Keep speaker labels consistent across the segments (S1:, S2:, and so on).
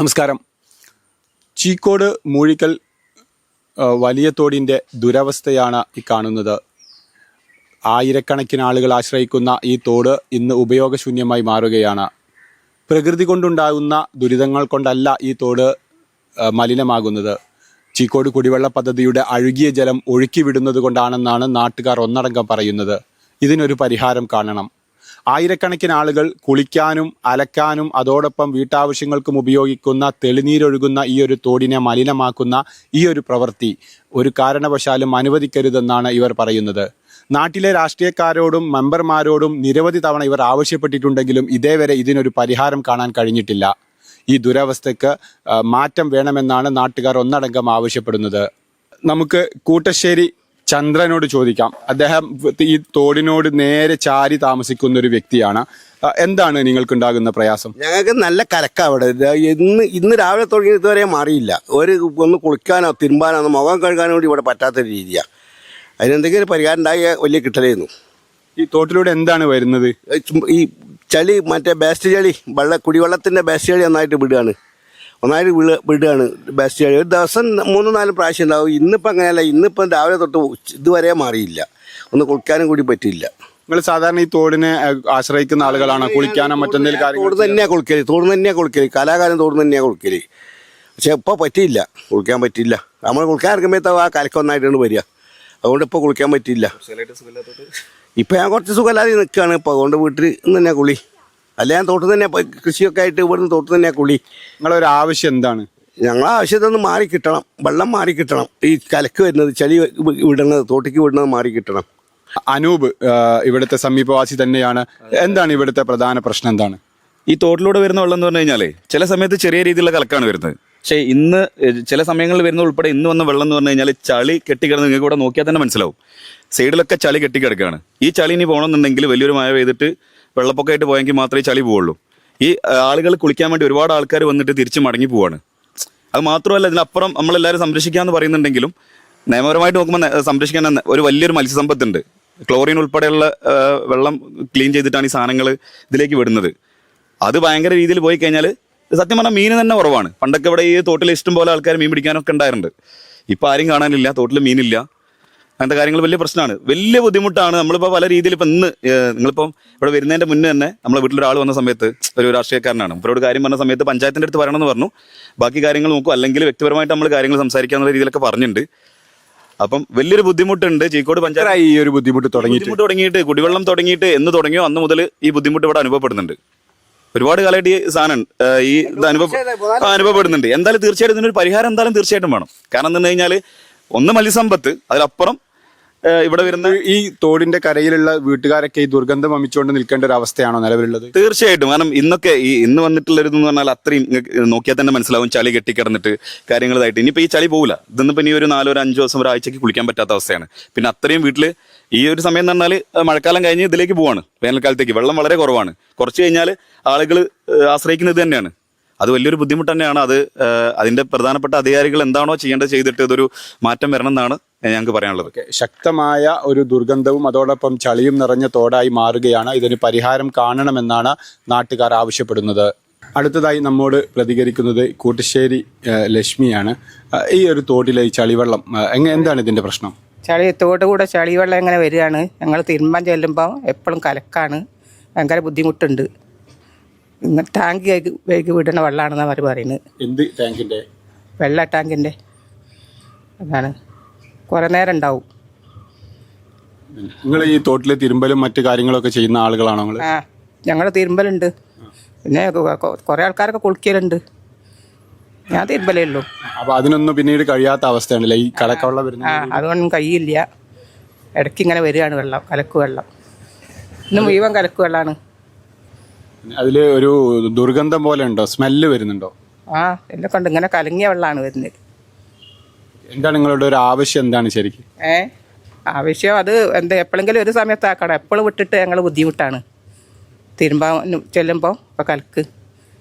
S1: നമസ്കാരം. ചീക്കോട് മൂഴിക്കൽ വലിയ തോടിൻ്റെ ദുരവസ്ഥയാണ് ഈ കാണുന്നത്. ആയിരക്കണക്കിന് ആളുകൾ ആശ്രയിക്കുന്ന ഈ തോട് ഇന്ന് ഉപയോഗശൂന്യമായി മാറുകയാണ്. പ്രകൃതി കൊണ്ടുണ്ടാകുന്ന ദുരിതങ്ങൾ കൊണ്ടല്ല ഈ തോട് മലിനമാകുന്നത്. ചീക്കോട് കുടിവെള്ള പദ്ധതിയുടെ അഴുകിയ ജലം ഒഴുക്കിവിടുന്നത് കൊണ്ടാണെന്നാണ് നാട്ടുകാർ ഒന്നടങ്കം പറയുന്നത്. ഇതിനൊരു പരിഹാരം കാണണം. ആയിരക്കണക്കിന് ആളുകൾ കുളിക്കാനും അലക്കാനും അതോടൊപ്പം വീട്ടാവശ്യങ്ങൾക്കും ഉപയോഗിക്കുന്ന തെളിനീരൊഴുകുന്ന ഈ ഒരു തോടിനെ മലിനമാക്കുന്ന ഈ ഒരു പ്രവൃത്തി ഒരു കാരണവശാലും അനുവദിക്കരുതെന്നാണ് ഇവർ പറയുന്നത്. നാട്ടിലെ രാഷ്ട്രീയക്കാരോടും മെമ്പർമാരോടും നിരവധി തവണ ഇവർ ആവശ്യപ്പെട്ടിട്ടുണ്ടെങ്കിലും ഇതേവരെ ഇതിനൊരു പരിഹാരം കാണാൻ കഴിഞ്ഞിട്ടില്ല. ഈ ദുരവസ്ഥയ്ക്ക് മാറ്റം വേണമെന്നാണ് നാട്ടുകാർ ഒന്നടങ്കം ആവശ്യപ്പെടുന്നത്. നമുക്ക് കൂട്ടശ്ശേരി ചന്ദ്രനോട് ചോദിക്കാം. അദ്ദേഹം ഈ തോടിനോട് നേരെ ചാരി താമസിക്കുന്ന ഒരു വ്യക്തിയാണ്. എന്താണ് നിങ്ങൾക്കുണ്ടാകുന്ന പ്രയാസം?
S2: ഞങ്ങൾക്ക് നല്ല കലക്ക അവിടെ. ഇന്ന് രാവിലെ തുടങ്ങി ഇതുവരെ മാറിയില്ല. ഒന്ന് കുളിക്കാനോ തിരുമ്പാനോ മുഖം കഴുകാനോ കൂടി ഇവിടെ പറ്റാത്തൊരു രീതിയാണ്. അതിനെന്തെങ്കിലും പരിഹാരം ഉണ്ടായ വലിയ കിട്ടലായിരുന്നു.
S1: ഈ തോട്ടിലൂടെ എന്താണ് വരുന്നത്?
S2: ഈ ചളി, മറ്റേ ബേസ്റ്റ് ചളി, കുടിവെള്ളത്തിൻ്റെ ബേസ്റ്റ് ചളി ഒന്നായിട്ട് വിടുകയാണ് ബേസ്റ്റ് ചളി. ഒരു ദിവസം 3-4 പ്രാവശ്യം ഉണ്ടാവും. ഇന്നിപ്പോൾ അങ്ങനെയല്ല. ഇന്നിപ്പം രാവിലെ തൊട്ട് ഇതുവരെ മാറിയില്ല. ഒന്ന് കുളിക്കാനും കൂടി പറ്റില്ല.
S1: നിങ്ങൾ സാധാരണ ഈ തോടിനെ ആശ്രയിക്കുന്ന ആളുകളാണോ? കുളിക്കാനോ മറ്റെന്തെങ്കിലും കാര്യം?
S2: തോട് തന്നെയാണ് കുളിക്കല്. കാലാകാലം തോട് തന്നെയാണ് കുളിക്കല്. പക്ഷെ ഇപ്പോൾ പറ്റിയില്ല, കുളിക്കാൻ പറ്റില്ല. നമ്മൾ കുളിക്കാൻ ഇറങ്ങുമ്പോഴത്തെ ആ കലക്കൊന്നായിട്ടാണ് വരിക. അതുകൊണ്ട് ഇപ്പോൾ കുളിക്കാൻ പറ്റില്ല. ഇപ്പം ഞാൻ കുറച്ച് സുഖമില്ലാതെ നിൽക്കുകയാണ്. ഇപ്പോൾ അതുകൊണ്ട് വീട്ടിൽ തന്നെ കുളി. അല്ല, ഞാൻ തോട്ടം തന്നെ കൃഷിയൊക്കെ ആയിട്ട് ഇവിടുന്ന് തോട്ടം തന്നെയാണ് കുളി.
S1: നിങ്ങളൊരു ആവശ്യം എന്താണ്?
S2: ഞങ്ങളെ ആവശ്യത്തൊന്ന് മാറിക്കിട്ടണം. വെള്ളം മാറിക്കിട്ടണം. ഈ കലക്ക് വരുന്നത്, ചളി വിടുന്നത്, തോട്ടിക്ക് വിടുന്നത് മാറിക്കിട്ടണം.
S1: അനൂപ് ഇവിടുത്തെ സമീപവാസി തന്നെയാണ്. എന്താണ് ഇവിടുത്തെ പ്രധാന പ്രശ്നം? എന്താണ്
S3: ഈ തോട്ടിലൂടെ വരുന്ന വെള്ളം എന്ന് പറഞ്ഞു കഴിഞ്ഞാൽ ചില സമയത്ത് ചെറിയ രീതിയിലുള്ള കലക്കാണ് വരുന്നത്. പക്ഷേ ഇന്ന് ചില സമയങ്ങളിൽ വരുന്ന ഉൾപ്പെടെ ഇന്ന് വന്ന വെള്ളം എന്ന് പറഞ്ഞു കഴിഞ്ഞാൽ ചളി കെട്ടിക്കിടന്ന് നിങ്ങൾക്ക് ഇവിടെ നോക്കിയാൽ തന്നെ മനസ്സിലാവും. സൈഡിലൊക്കെ ചളി കെട്ടിക്കിടക്കുകയാണ്. ഈ ചളി ഇനി പോകണമെന്നുണ്ടെങ്കിൽ വലിയൊരു മഴ പെയ്തിട്ട് വെള്ളപ്പൊക്കമായിട്ട് പോയെങ്കിൽ മാത്രമേ ചളി പോവുള്ളൂ. ഈ ആളുകൾ കുളിക്കാൻ വേണ്ടി ഒരുപാട് ആൾക്കാർ വന്നിട്ട് തിരിച്ച് മടങ്ങി പോവാണ്. അത് മാത്രമല്ല, ഇതിനപ്പുറം നമ്മളെല്ലാവരും സംരക്ഷിക്കാമെന്ന് പറയുന്നുണ്ടെങ്കിലും നിയമപരമായിട്ട് നോക്കുമ്പോൾ സംരക്ഷിക്കാൻ ഒരു വലിയൊരു മത്സ്യസമ്പത്തുണ്ട്. ക്ലോറിൻ ഉൾപ്പെടെയുള്ള വെള്ളം ക്ലീൻ ചെയ്തിട്ടാണ് ഈ സാധനങ്ങൾ ഇതിലേക്ക് വിടുന്നത്. അത് ഭയങ്കര രീതിയിൽ പോയി കഴിഞ്ഞാൽ സത്യം പറഞ്ഞാൽ മീൻ തന്നെ കുറവാണ്. പണ്ടൊക്കെ ഇവിടെ ഈ തോട്ടിൽ ഇഷ്ടം പോലെ ആൾക്കാർ മീൻ പിടിക്കാനൊക്കെ ഉണ്ടായിട്ടുണ്ട്. ഇപ്പം ആരും കാണാനില്ല, തോട്ടിൽ മീനില്ല. അങ്ങനത്തെ കാര്യങ്ങൾ വലിയ പ്രശ്നമാണ്, വലിയ ബുദ്ധിമുട്ടാണ്. നമ്മളിപ്പോൾ പല രീതിയിൽ ഇപ്പം ഇന്ന് നിങ്ങളിപ്പം ഇവിടെ വരുന്നതിൻ്റെ മുന്നേ തന്നെ നമ്മളെ വീട്ടിലൊരാൾ വന്ന സമയത്ത് ഒരു രാഷ്ട്രീയക്കാരനാണ്. അവരോട് കാര്യം പറഞ്ഞ സമയത്ത് പഞ്ചായത്തിൻ്റെ അടുത്ത് പറയണമെന്ന് പറഞ്ഞു. ബാക്കി കാര്യങ്ങൾ നോക്കും, അല്ലെങ്കിൽ വ്യക്തിപരമായിട്ട് നമ്മൾ കാര്യങ്ങൾ സംസാരിക്കാന്നുള്ള രീതിയിലൊക്കെ പറഞ്ഞിട്ടുണ്ട്. അപ്പം വലിയൊരു ബുദ്ധിമുട്ടുണ്ട്. ചീക്കോട് പഞ്ചായത്ത് ഈ ഒരു ബുദ്ധിമുട്ട് തുടങ്ങിയിട്ട് കുടിവെള്ളം തുടങ്ങിയിട്ട് എന്ന് തുടങ്ങിയോ അന്ന് മുതൽ ഈ ബുദ്ധിമുട്ട് ഇവിടെ അനുഭവപ്പെടുന്നുണ്ട്. ഒരുപാട് കാലമായിട്ട് ഈ സാധനം അനുഭവപ്പെടുന്നുണ്ട്. എന്തായാലും തീർച്ചയായിട്ടും ഇതിനൊരു പരിഹാരം എന്തായാലും തീർച്ചയായിട്ടും വേണം. കാരണം എന്ന് പറഞ്ഞു കഴിഞ്ഞാൽ ഒന്ന് മത്സ്യസമ്പത്ത്, അതിലപ്പുറം ഇവിടെ വരുന്ന
S1: ഈ തോടിന്റെ കരയിലുള്ള വീട്ടുകാരൊക്കെ ഈ ദുർഗന്ധം വമിച്ചുകൊണ്ട് നിൽക്കേണ്ട ഒരു അവസ്ഥയാണോ നിലവിലുള്ളത്?
S3: തീർച്ചയായിട്ടും. കാരണം ഇന്ന് വന്നിട്ടുള്ളതെന്ന് പറഞ്ഞാൽ അത്രയും നോക്കിയാൽ തന്നെ മനസ്സിലാവും. ചളി കെട്ടിക്കിടന്നിട്ട് കാര്യങ്ങളായിട്ട് ഇനിയിപ്പോൾ ഈ ചളി പോകില്ല. ഇന്നിപ്പോൾ ഇനി ഒരു 4-5 ദിവസം ഒരാഴ്ചക്ക് കുളിക്കാൻ പറ്റാത്ത അവസ്ഥയാണ്. പിന്നെ അത്രയും വീട്ടിൽ ഈ ഒരു സമയം എന്ന് പറഞ്ഞാൽ മഴക്കാലം കഴിഞ്ഞ് ഇതിലേക്ക് പോവാണ്. വേനൽക്കാലത്തേക്ക് വെള്ളം വളരെ കുറവാണ്. കുറച്ച് കഴിഞ്ഞാൽ ആളുകൾ ആശ്രയിക്കുന്നത് തന്നെയാണ്. അത് വലിയൊരു ബുദ്ധിമുട്ട് തന്നെയാണ്. അതിന്റെ പ്രധാനപ്പെട്ട അധികാരികൾ എന്താണോ ചെയ്യേണ്ടത് ചെയ്തിട്ട് ഇതൊരു മാറ്റം വരണം എന്നാണ് ഞങ്ങൾക്ക് പറയാനുള്ളത്.
S1: ശക്തമായ ഒരു ദുർഗന്ധവും അതോടൊപ്പം ചളിയും നിറഞ്ഞ തോടായി മാറുകയാണ്. ഇതിന് പരിഹാരം കാണണമെന്നാണ് നാട്ടുകാർ ആവശ്യപ്പെടുന്നത്. അടുത്തതായി നമ്മോട് പ്രതികരിക്കുന്നത് കൂട്ടശ്ശേരി ലക്ഷ്മിയാണ്. ഈ ഒരു തോട്ടിലെ ഈ ചളിവെള്ളം എന്താണ് ഇതിന്റെ പ്രശ്നം?
S4: തോട്ട് കൂടെ ചളിവെള്ളം എങ്ങനെ വരികയാണ്. ഞങ്ങൾ തിരുമ്പാൻ ചെല്ലുമ്പോൾ എപ്പോഴും കലക്കാണ്. ഭയങ്കര ബുദ്ധിമുട്ടുണ്ട്. ടാങ്ക് കഴുകി വിടുന്ന വെള്ളമാണെന്നാണ് അവർ പറയുന്നത്.
S1: എന്ത് ടാങ്കിൻ്റെ?
S4: വെള്ള ടാങ്കിൻ്റെ. അതാണ് കുറേ നേരം ഉണ്ടാവും.
S1: നിങ്ങൾ ഈ തോട്ടിലെ തിരുമ്പലും മറ്റു കാര്യങ്ങളൊക്കെ ചെയ്യുന്ന ആളുകളാണോ നിങ്ങൾ?
S4: ആ, ഞങ്ങൾ തിരുമ്പലുണ്ട്. പിന്നെ കുറേ ആൾക്കാരൊക്കെ കുളിക്കലുണ്ട്. ഞാൻ തിരുമ്പലേ ഉള്ളൂ.
S1: അപ്പോൾ അതിനൊന്നും പിന്നീട് കഴിയാത്ത അവസ്ഥയാണല്ലേ ഈ കലക്കവെള്ളം വരുന്നത്?
S4: അതുകൊണ്ടൊന്നും കഴിയില്ല. ഇടയ്ക്ക് ഇങ്ങനെ വരികയാണ് വെള്ളം, കലക്ക് വെള്ളം. ഇന്ന് മുഴുവൻ കലക്ക് വെള്ളമാണ്.
S1: അതിൽ ഒരു ദുർഗന്ധം പോലെ ഉണ്ടോ? സ്മെല്ല് വരുന്നുണ്ടോ?
S4: ആ, എല്ലാം കൊണ്ട് ഇങ്ങനെ കലങ്ങിയ വെള്ളമാണ് വരുന്നത്.
S1: എന്താണ് നിങ്ങളുടെ ഒരു ആവശ്യം? എന്താണ് ശരിക്കും
S4: ആവശ്യം? അത് എപ്പോഴെങ്കിലും ഒരു സമയത്താക്കണം. എപ്പോഴും വിട്ടിട്ട് ഞങ്ങൾ ബുദ്ധിമുട്ടാണ് തിരുമ്പാൻ ചെല്ലുമ്പോൾ. ഇപ്പോൾ കലക്ക്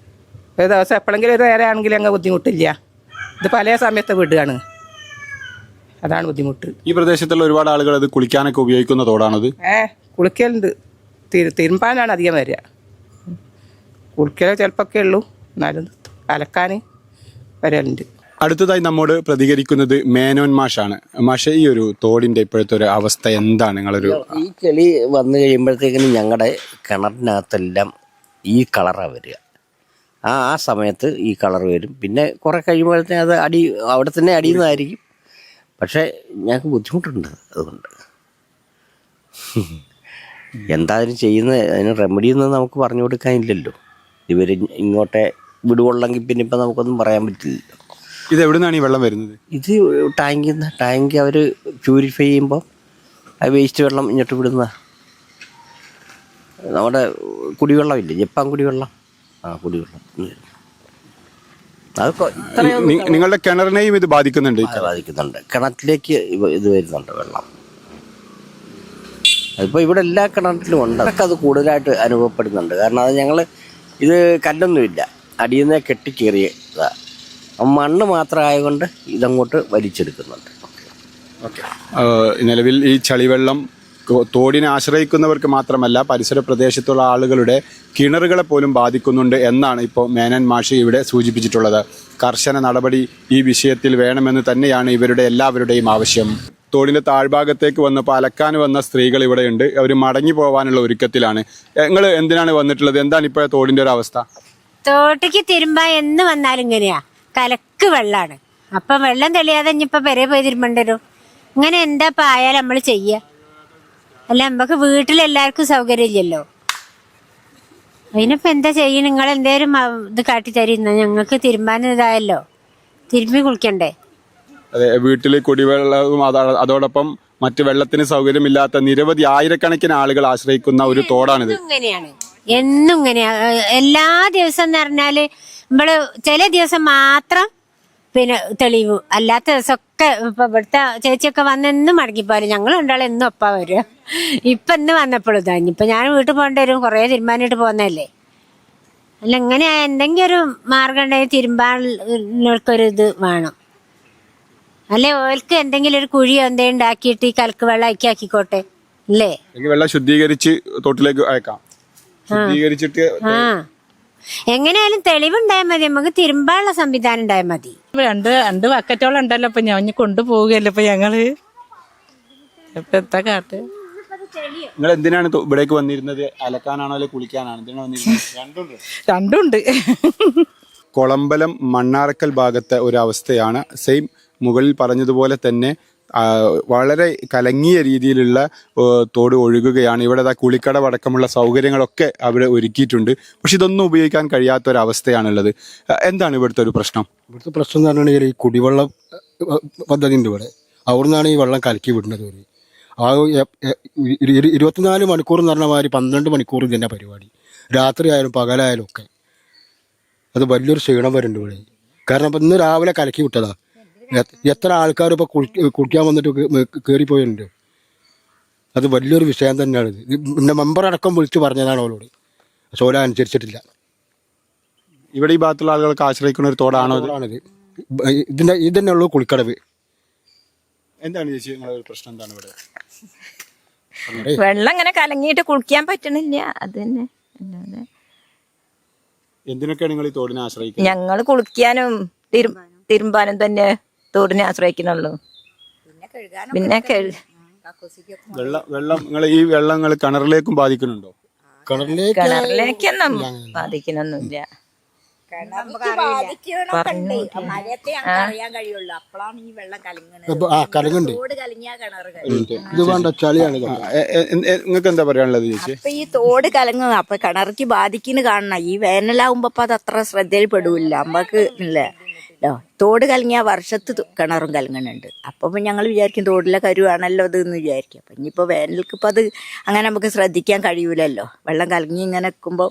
S4: ഒരു ദിവസം എപ്പോഴെങ്കിലും ഒരു നേരം ആണെങ്കിൽ ഞങ്ങൾ ബുദ്ധിമുട്ടില്ല. ഇത് പല സമയത്ത് വിടുകയാണ്. അതാണ് ബുദ്ധിമുട്ട്.
S1: ഈ പ്രദേശത്തുള്ള ഒരുപാട് ആളുകൾ അത് കുളിക്കാനൊക്കെ ഉപയോഗിക്കുന്ന തോടാണത്.
S4: കുളിക്കലുണ്ട്. തിരുമ്പാനാണ് അധികം വരിക. കുളിക്കൽ ചിലപ്പോൾ ഉള്ളൂ. എന്നാലും അലക്കാൻ വരലുണ്ട്.
S1: അടുത്തതായി നമ്മോട് പ്രതികരിക്കുന്നത് മേനോൻ മാഷാണ്. മാഷ, ഈ ഒരു തോടിന്റെ ഇപ്പോഴത്തെ ഒരു അവസ്ഥ എന്താണ്? നിങ്ങളൊരു
S5: ഈ ചെളി വന്നു കഴിയുമ്പോഴത്തേക്കിനും ഞങ്ങളുടെ കിണറിനകത്തെല്ലാം ഈ കളറാണ് വരിക. ആ സമയത്ത് ഈ കളർ വരും. പിന്നെ കുറെ കഴിയുമ്പോഴത്തേക്കും അത് അവിടെ തന്നെ അടിയുന്നതായിരിക്കും. പക്ഷേ ഞങ്ങൾക്ക് ബുദ്ധിമുട്ടുണ്ട്. അതുകൊണ്ട് എന്തായാലും അതിന് റെമഡി ഒന്നും നമുക്ക് പറഞ്ഞു കൊടുക്കാനില്ലല്ലോ. ഇവർ ഇങ്ങോട്ടെ വിടുകൊള്ളെങ്കിൽ പിന്നെ ഇപ്പം നമുക്കൊന്നും പറയാൻ പറ്റില്ലല്ലോ.
S1: ഇത് എവിടെ നിന്നാണ് ഈ വെള്ളം വരുന്നത്?
S5: ഇത് ടാങ്ക് അവർ പ്യൂരിഫൈ ചെയ്യുമ്പോൾ ആ വേസ്റ്റ് വെള്ളം ഇങ്ങോട്ട് വിടുന്ന നമ്മുടെ കുടിവെള്ളമില്ലേ, ജപ്പാൻ കുടിവെള്ളം, കുടിവെള്ളം അത്
S1: നിങ്ങളുടെ കിണറിനെയും ഇത് ബാധിക്കുന്നുണ്ട്?
S5: ബാധിക്കുന്നുണ്ട്. കിണറ്റിലേക്ക് ഇത് വരുന്നുണ്ട് വെള്ളം. അതിപ്പോൾ ഇവിടെ എല്ലാ കിണറ്റിലും ഉണ്ട്. അതൊക്കെ അത് കൂടുതലായിട്ട് അനുഭവപ്പെടുന്നുണ്ട്. കാരണം അത് ഞങ്ങൾ ഇത് കല്ലൊന്നുമില്ല, അടിയിൽ നിന്ന് കെട്ടിക്കേറിയതാ. മണ്ണ് മാത്രമായതുകൊണ്ട് ഇതങ്ങോട്ട് വലിച്ചെടുക്കുന്നുണ്ട്.
S1: നിലവിൽ ഈ ചളിവെള്ളം തോടിനെ ആശ്രയിക്കുന്നവർക്ക് മാത്രമല്ല പരിസര പ്രദേശത്തുള്ള ആളുകളുടെ കിണറുകളെ പോലും ബാധിക്കുന്നുണ്ട് എന്നാണ് ഇപ്പോൾ മേനോൻ മാഷി ഇവിടെ സൂചിപ്പിച്ചിട്ടുള്ളത്. കർശന നടപടി ഈ വിഷയത്തിൽ വേണമെന്ന് തന്നെയാണ് ഇവരുടെ എല്ലാവരുടെയും ആവശ്യം. തോടിന്റെ താഴ്ഭാഗത്തേക്ക് വന്നപ്പോൾ അലക്കാൻ വന്ന സ്ത്രീകൾ ഇവിടെയുണ്ട്. അവർ മടങ്ങി പോകാനുള്ള ഒരുക്കത്തിലാണ്. നിങ്ങൾ എന്തിനാണ് വന്നിട്ടുള്ളത്? എന്താണ് ഇപ്പോഴത്തെ തോടിന്റെ ഒരു അവസ്ഥ?
S6: തോട്ടിക്ക് തിരുമ്പാ എന്ന് വന്നാലും ഇങ്ങനെയാ, കലക്ക് വെള്ളാണ്. അപ്പം വെള്ളം തെളിയാതെ ഇനിയിപ്പോൾ പെരേ പോയി തിരുമ്പേണ്ടി വരും. ഇങ്ങനെ എന്താ പായാൽ നമ്മൾ ചെയ്യുക? അല്ല, നമുക്ക് വീട്ടിലെല്ലാവർക്കും സൗകര്യം ഇല്ലല്ലോ. അതിനിപ്പോൾ എന്താ ചെയ്യും? നിങ്ങൾ എന്തേലും ഇത് കാട്ടിത്തരുന്ന ഞങ്ങൾക്ക് തിരുമ്പാൻ ഇതായല്ലോ, തിരുമ്പി കുളിക്കണ്ടേ?
S1: അതെ, വീട്ടിൽ കുടിവെള്ളവും അതോടൊപ്പം മറ്റ് വെള്ളത്തിന് സൗകര്യമില്ലാത്ത നിരവധി ആയിരക്കണക്കിന് ആളുകൾ ആശ്രയിക്കുന്ന ഒരു തോടാണിത്.
S6: ഇങ്ങനെയാണ്, എന്നും ഇങ്ങനെയാ. എല്ലാ ദിവസം എന്ന് പറഞ്ഞാല് നമ്മള് ചില ദിവസം മാത്രം പിന്നെ തെളിവ്, അല്ലാത്ത ദിവസമൊക്കെ ഇപ്പൊ ഇവിടുത്തെ ചേച്ചിയൊക്കെ വന്നെന്നും മടങ്ങിപ്പോലും ഞങ്ങൾ രണ്ടാളും എന്നും ഒപ്പാ വരിക. ഇപ്പൊ ഇന്ന് വന്നപ്പോഴും ഇതാ. ഇനിയിപ്പൊ ഞാൻ വീട്ടിൽ പോകേണ്ടി വരും, കുറേ തീരുമാനമായിട്ട് പോകുന്നതല്ലേ. അല്ല, ഇങ്ങനെ എന്തെങ്കിലും ഒരു മാർഗം ഉണ്ടെങ്കിൽ തിരുമ്പാനൊരു ഇത് വേണം. അല്ലെ ഓൽക്ക് എന്തെങ്കിലും ഒരു കുഴിയോ എന്തെങ്കിലും ഉണ്ടാക്കിയിട്ട് ഈ കലക്ക് വെള്ളം ആക്കിക്കോട്ടെ അല്ലേ?
S1: വെള്ളം ശുദ്ധീകരിച്ച് തോട്ടിലേക്ക് അയക്കാം. ശുദ്ധീകരിച്ചിട്ട്
S6: എങ്ങനെയായാലും തെളിവുണ്ടായാൽ മതി, നമുക്ക് തിരുമ്പാനുള്ള സംവിധാനം ഉണ്ടായാൽ മതി.
S4: രണ്ട് ബക്കറ്റോളം ഉണ്ടല്ലോ. ഇപ്പൊ ഞാൻ കൊണ്ടുപോവുകയല്ലോ ഇപ്പൊ ഞങ്ങള്. ഇപ്പൊ എന്താ കാട്ട്?
S1: നിങ്ങൾ എന്തിനാണ് ഇവിടേക്ക് വന്നിരുന്നത്? അലക്കാനാണോ അല്ലെ കുളിക്കാനാണോ? എന്തിനാണ് വന്നിരുന്നത്?
S4: രണ്ടുണ്ട്.
S1: കൊളമ്പലം മണ്ണാറക്കൽ ഭാഗത്തെ ഒരു അവസ്ഥയാണ്. സെയിം മുകളിൽ പറഞ്ഞതുപോലെ തന്നെ വളരെ കലങ്ങിയ രീതിയിലുള്ള തോട് ഒഴുകുകയാണ്. ഇവിടെ കുളിക്കടവടക്കമുള്ള സൗകര്യങ്ങളൊക്കെ അവിടെ ഒരുക്കിയിട്ടുണ്ട്. പക്ഷെ ഇതൊന്നും ഉപയോഗിക്കാൻ കഴിയാത്തൊരവസ്ഥയാണുള്ളത്. എന്താണ് ഇവിടുത്തെ ഒരു പ്രശ്നം?
S7: ഇവിടുത്തെ പ്രശ്നം എന്ന് പറഞ്ഞാൽ ഈ കുടിവെള്ളം പദ്ധതി ഉണ്ട് ഇവിടെ. അവിടെ നിന്നാണ് ഈ വെള്ളം കലക്കി വിടുന്നത്. ആ 24 മണിക്കൂർ എന്ന് പറഞ്ഞ മാതിരി 12 മണിക്കൂർ തന്നെ പരിപാടി. രാത്രി ആയാലും പകലായാലും ഒക്കെ അത് വലിയൊരു ക്ഷീണം വരുന്നുണ്ട് ഇവിടെ. കാരണം ഇപ്പം ഇന്ന് രാവിലെ കലക്കി വിട്ടതാ. എത്ര ആൾക്കാർ ഇപ്പോൾ കുളിക്കാൻ വന്നിട്ട് കയറിപ്പോയിട്ടുണ്ട്. അത് വലിയൊരു വിഷയം തന്നെയാണ്. പിന്നെ മെമ്പർ അടക്കം വിളിച്ച് പറഞ്ഞതാണ് അവളോട്. സോല അനുസരിച്ചിട്ടില്ല.
S1: ഇവിടെ ഈ ഭാഗത്തുള്ള ആളുകൾക്ക് ആശ്രയിക്കുന്ന ഒരു തോടാണോ
S7: ആണിത്? ഇതന്നെ ഉള്ളൂ കുളിക്കടവ്.
S1: എന്താണ് ചേച്ചി നിങ്ങളുടെ പ്രശ്നം? എന്താണ് ഇവിടെ?
S8: വെള്ളം ഇങ്ങനെ കലങ്ങിയിട്ട് കുളിക്കാൻ പറ്റണില്ല. അത് തന്നെ.
S1: എന്തിനൊക്കെയാണ് നിങ്ങൾ ഈ തോടിനെ ആശ്രയിക്കുന്നത്?
S8: ഞങ്ങൾ കുളിക്കാനും തിരുമ്പാനും തന്നെ തോടിനെ ആശ്രയിക്കുന്നുള്ളൂ. പിന്നെ
S1: വെള്ളം ഈ വെള്ളം നിങ്ങൾ കിണറിലേക്കും ബാധിക്കുന്നുണ്ടോ?
S8: കിണറിലേക്കൊന്നും ബാധിക്കുന്നൊന്നുമില്ല.
S1: നിങ്ങൾക്ക് എന്താ പറയാനുള്ളത് ചേച്ചി?
S9: അപ്പൊ ഈ തോട് കലങ്ങുക, അപ്പൊ കിണറിക്ക് ബാധിക്കുന്നു കാണണം. ഈ വേനലാവുമ്പോ അപ്പൊ അത് അത്ര ശ്രദ്ധയിൽ പെടൂല്ല നമ്മക്ക് ഇല്ലേ. തോട് കലങ്ങിയ വർഷത്ത് കിണറും കലങ്ങുന്നുണ്ട്. അപ്പൊ ഞങ്ങൾ വിചാരിക്കും തോടിലെ കരുവാണല്ലോ ഇത് എന്ന് വിചാരിക്കും. അപ്പൊ ഇനിയിപ്പോ വേനൽക്ക് ഇപ്പൊ അത് അങ്ങനെ നമുക്ക് ശ്രദ്ധിക്കാൻ കഴിയൂലല്ലോ. വെള്ളം കലങ്ങി ഇങ്ങനെ വെക്കുമ്പോ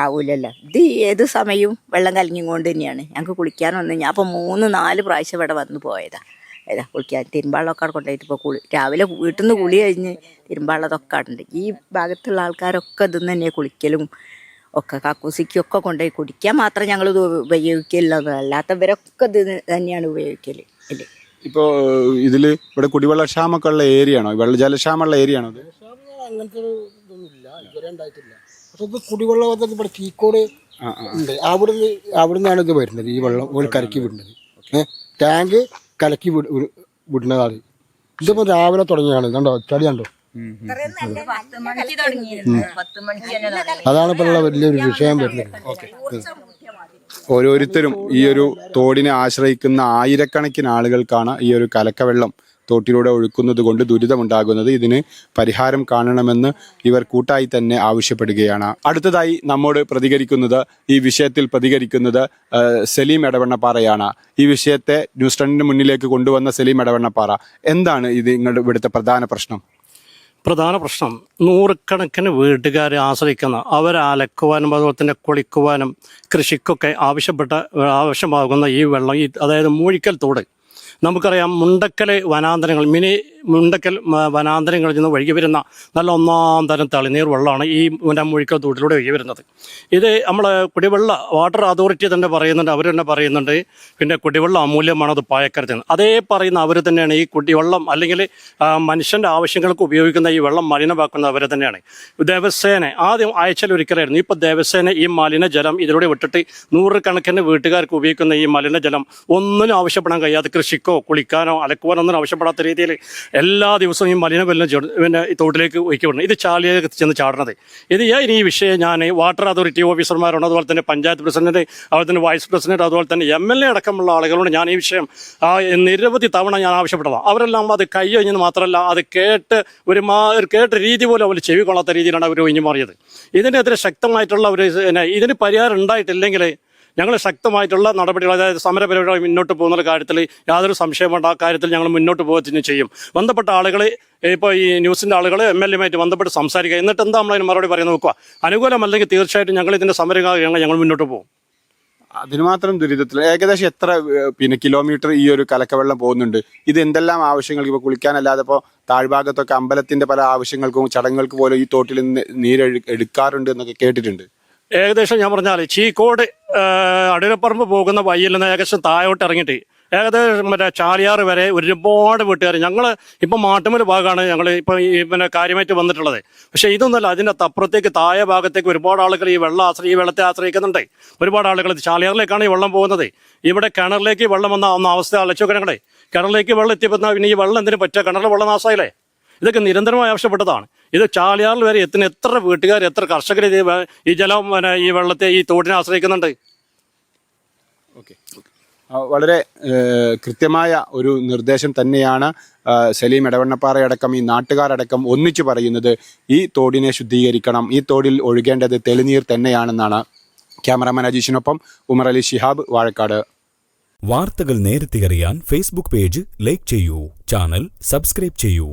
S9: ആവൂലല്ലോ. ഇത് ഏത് സമയവും വെള്ളം കലങ്ങിക്കൊണ്ട് തന്നെയാണ്. ഞങ്ങൾക്ക് കുളിക്കാനൊന്നും ഞാൻ അപ്പോൾ 3-4 പ്രാവശ്യം ഇവിടെ വന്ന് പോയതാ. കുളിക്കാൻ തിരുമ്പാളമൊക്കെ കൊണ്ടുപോയിട്ട് ഇപ്പോൾ രാവിലെ വീട്ടിൽ നിന്ന് കുളി കഴിഞ്ഞ് തിരുമ്പാളതൊക്കെ ഉണ്ട്. ഈ ഭാഗത്തുള്ള ആൾക്കാരൊക്കെ ഇതൊന്നും തന്നെയാണ് കുളിക്കലും ഒക്കെ. കക്കൂസിക്കൊക്കെ കൊണ്ടുപോയി കുടിക്കാൻ മാത്രം ഞങ്ങളിത് ഉപയോഗിക്കില്ല, അല്ലാത്തവരൊക്കെ ഇത് തന്നെയാണ് ഉപയോഗിക്കൽ. അല്ലേ,
S1: ഇപ്പോൾ ഇതിൽ ഇവിടെ കുടിവെള്ള ക്ഷാമൊക്കെ ഉള്ള ഏരിയ ആണോ? ജലക്ഷാമമുള്ള ഏരിയ ആണോ?
S7: അങ്ങനത്തെ ഇതുവരെ ഉണ്ടായിട്ടില്ല. പക്ഷെ ഇത് കുടിവെള്ള പദ്ധതി ഇവിടെ ചീക്കോട് ഉണ്ട്. അവിടുന്നാണ് ഇത് വരുന്നത്, ഈ വെള്ളം ഒരു കലക്കി വിടുന്നത്. ടാങ്ക് കലക്കി വിടുന്നതാണ്. ഇതിപ്പോ രാവിലെ തുടങ്ങിയാണ്. കണ്ടോ ചളി കണ്ടോ? അതാണ് ഇപ്പോൾ വലിയൊരു വിഷയം വരുന്നത്.
S1: ഓരോരുത്തരും ഈ ഒരു തോടിനെ ആശ്രയിക്കുന്ന ആയിരക്കണക്കിന് ആളുകൾക്കാണ് ഈ ഒരു കലക്കവെള്ളം തോട്ടിലൂടെ ഒഴുക്കുന്നത് കൊണ്ട് ദുരിതമുണ്ടാകുന്നത്. ഇതിന് പരിഹാരം കാണണമെന്ന് ഇവർ കൂട്ടായി തന്നെ ആവശ്യപ്പെടുകയാണ്. അടുത്തതായി നമ്മോട് ഈ വിഷയത്തിൽ പ്രതികരിക്കുന്നത് സലീം എടവണ്ണപ്പാറയാണ്. ഈ വിഷയത്തെ ന്യൂസ് 10 മുന്നിലേക്ക് കൊണ്ടുവന്ന സലീം എടവണ്ണപ്പാറ, എന്താണ് ഇത് നിങ്ങളുടെ ഇവിടുത്തെ പ്രധാന പ്രശ്നം?
S10: പ്രധാന പ്രശ്നം, നൂറുകണക്കിന് വീട്ടുകാരെ ആശ്രയിക്കുന്ന, അവരെ അലക്കുവാനും അതുപോലെ തന്നെ കുളിക്കുവാനും കൃഷിക്കൊക്കെ ആവശ്യമാകുന്ന ഈ വെള്ളം, അതായത് മൂഴിക്കൽ തോട്, നമുക്കറിയാം മുണ്ടക്കൽ വനാന്തരങ്ങൾ, മുണ്ടക്കൽ വനാന്തരങ്ങളിൽ നിന്ന് ഒഴുകി വരുന്ന നല്ല ഒന്നാം തരം തളിനീർ വെള്ളമാണ് ഈ മുഴിക്കൽ തോട്ടിലൂടെ ഒഴുകി വരുന്നത്. ഇത് നമ്മൾ കുടിവെള്ള വാട്ടർ അതോറിറ്റി തന്നെ പറയുന്നുണ്ട്, അവർ തന്നെ പറയുന്നുണ്ട് പിന്നെ കുടിവെള്ളം അമൂല്യമാണ്, അത് പായക്കരുത്. അതേ പറയുന്ന അവർ തന്നെയാണ് ഈ കുടിവെള്ളം അല്ലെങ്കിൽ മനുഷ്യൻ്റെ ആവശ്യങ്ങൾക്ക് ഉപയോഗിക്കുന്ന ഈ വെള്ളം മലിനമാക്കുന്ന അവർ തന്നെയാണ്. ദേവസേന ആദ്യം ആഴ്ചയിൽ ഒരിക്കലായിരുന്നു, ഇപ്പോൾ ദേവസേന ഈ മലിനജലം ഇതിലൂടെ വിട്ടിട്ട് നൂറുകണക്കിന് വീട്ടുകാർക്ക് ഉപയോഗിക്കുന്ന ഈ മലിനജലം ഒന്നിനും ആവശ്യപ്പെടാൻ കഴിയാതെ കൃഷിക്കോ കുളിക്കാനോ അലക്കുവാനോ ഒന്നും ആവശ്യപ്പെടാത്ത രീതിയിൽ എല്ലാ ദിവസവും ഈ മലിനജലം പിന്നെ ഈ തോട്ടിലേക്ക് ഒഴിക്കപ്പെടുന്നത്. ഇത് ചാലിലേക്ക് ചെന്ന് ചാടുന്നത്. ഇനി ഈ വിഷയം ഞാൻ വാട്ടർ അതോറിറ്റി ഓഫീസർമാരോട്, അതുപോലെ തന്നെ പഞ്ചായത്ത് പ്രസിഡന്റ്, അതുപോലെ തന്നെ വൈസ് പ്രസിഡന്റ്, അതുപോലെ തന്നെ MLA അടക്കമുള്ള ആളുകളോട് ഞാൻ ഈ വിഷയം നിരവധി തവണ ഞാൻ ആവശ്യപ്പെട്ടതാണ്. അവരെല്ലാം അത് കൈയൊഴിഞ്ഞെന്ന് മാത്രമല്ല, അത് കേട്ട രീതി പോലും അവർ ചെവി കൊള്ളാത്ത രീതിയിലാണ് അവർ ഒഴിഞ്ഞു മാറിയത്. ഇതിനെതിരെ ശക്തമായിട്ടുള്ള ഇതിന് പരിഹാരം ഉണ്ടായിട്ടില്ലെങ്കിൽ ഞങ്ങൾ ശക്തമായിട്ടുള്ള നടപടികൾ, അതായത് സമരപരിപാടികൾ മുന്നോട്ട് പോകുന്ന കാര്യത്തിൽ യാതൊരു സംശയം വേണ്ട. ആ കാര്യത്തിൽ ഞങ്ങൾ മുന്നോട്ട് പോകുകയും ചെയ്യും. ബന്ധപ്പെട്ട ആളുകൾ, ഇപ്പോൾ ഈ ന്യൂസിൻ്റെ ആളുകൾ MLA-മായിട്ട് ബന്ധപ്പെട്ട് സംസാരിക്കുക. എന്നിട്ട് എന്താ നമ്മളതിന് മറുപടി പറയുന്നത് നോക്കുക. അനുകൂലമല്ലെങ്കിൽ തീർച്ചയായിട്ടും ഞങ്ങൾ ഇതിൻ്റെ സമരങ്ങൾ ഞങ്ങൾ മുന്നോട്ട് പോകും.
S1: അതിന് മാത്രം ദുരിതത്തിൽ ഏകദേശം എത്ര കിലോമീറ്റർ ഈ ഒരു കലക്കവെള്ളം പോകുന്നുണ്ട്? ഇത് എന്തെല്ലാം ആവശ്യങ്ങൾക്ക്, ഇപ്പോൾ കുളിക്കാനല്ലാതെ ഇപ്പോൾ താഴ്ഭാഗത്തൊക്കെ അമ്പലത്തിൻ്റെ പല ആവശ്യങ്ങൾക്കും ചടങ്ങുകൾക്ക് പോലും ഈ തോട്ടിൽ നിന്ന് എടുക്കാറുണ്ട് എന്നൊക്കെ കേട്ടിട്ടുണ്ട്.
S10: ഏകദേശം ഞാൻ പറഞ്ഞാൽ ചീക്കോട് അടിരപ്പറമ്പ് പോകുന്ന വഴിയിൽ നിന്ന് ഏകദേശം താഴോട്ട് ഇറങ്ങിയിട്ട് ഏകദേശം ചാലിയാർ വരെ ഒരുപാട് വീട്ടുകാർ, ഞങ്ങൾ ഇപ്പം മാട്ടുമൽ ഭാഗമാണ് ഞങ്ങൾ ഇപ്പം ഈ കാര്യമായിട്ട് വന്നിട്ടുള്ളത്. പക്ഷേ ഇതൊന്നുമല്ല, അതിൻ്റെ അപ്പുറത്തേക്ക് താഴെ ഭാഗത്തേക്ക് ഒരുപാട് ആളുകൾ ഈ വെള്ളത്തെ ആശ്രയിക്കുന്നുണ്ട്. ഒരുപാട് ആളുകൾ കിണറിലേക്കാണ് ഈ വെള്ളം പോകുന്നത്. ഇവിടെ കിണറിലേക്ക് വെള്ളം വന്ന അവസ്ഥ അലച്ചൊക്കെ ഞങ്ങളെ കിണറിലേക്ക് വെള്ളം എത്തിയപ്പോൾ പിന്നെ ഈ വെള്ളം എന്തിനു പറ്റുക? കിണറിലെ വെള്ളം നാശമായില്ലേ? ഇതൊക്കെ നിരന്തരമായി ആവശ്യപ്പെട്ടതാണ്. ഇത് ചാലിയാറിൽ വരെ എത്തുന്ന എത്ര വീട്ടുകാർ, എത്ര കർഷകർ ഈ ജലം ഈ വെള്ളത്തെ ഈ തോടിനെ ആശ്രയിക്കുന്നുണ്ട്.
S1: ഓക്കെ, വളരെ കൃത്യമായ ഒരു നിർദ്ദേശം തന്നെയാണ് സലീം എടവണ്ണപ്പാറയടക്കം ഈ നാട്ടുകാരടക്കം ഒന്നിച്ചു പറയുന്നത്. ഈ തോടിനെ ശുദ്ധീകരിക്കണം, ഈ തോടിൽ ഒഴുകേണ്ടത് തെളിനീർ തന്നെയാണെന്നാണ്. ക്യാമറാമാൻ അജീഷിനൊപ്പം ഉമർ അലി ശിഹാബ്, വാഴക്കാട്.
S11: വാർത്തകൾ നേരത്തെ അറിയാൻ ഫേസ്ബുക്ക് പേജ് ലൈക്ക് ചെയ്യൂ, ചാനൽ സബ്സ്ക്രൈബ് ചെയ്യൂ.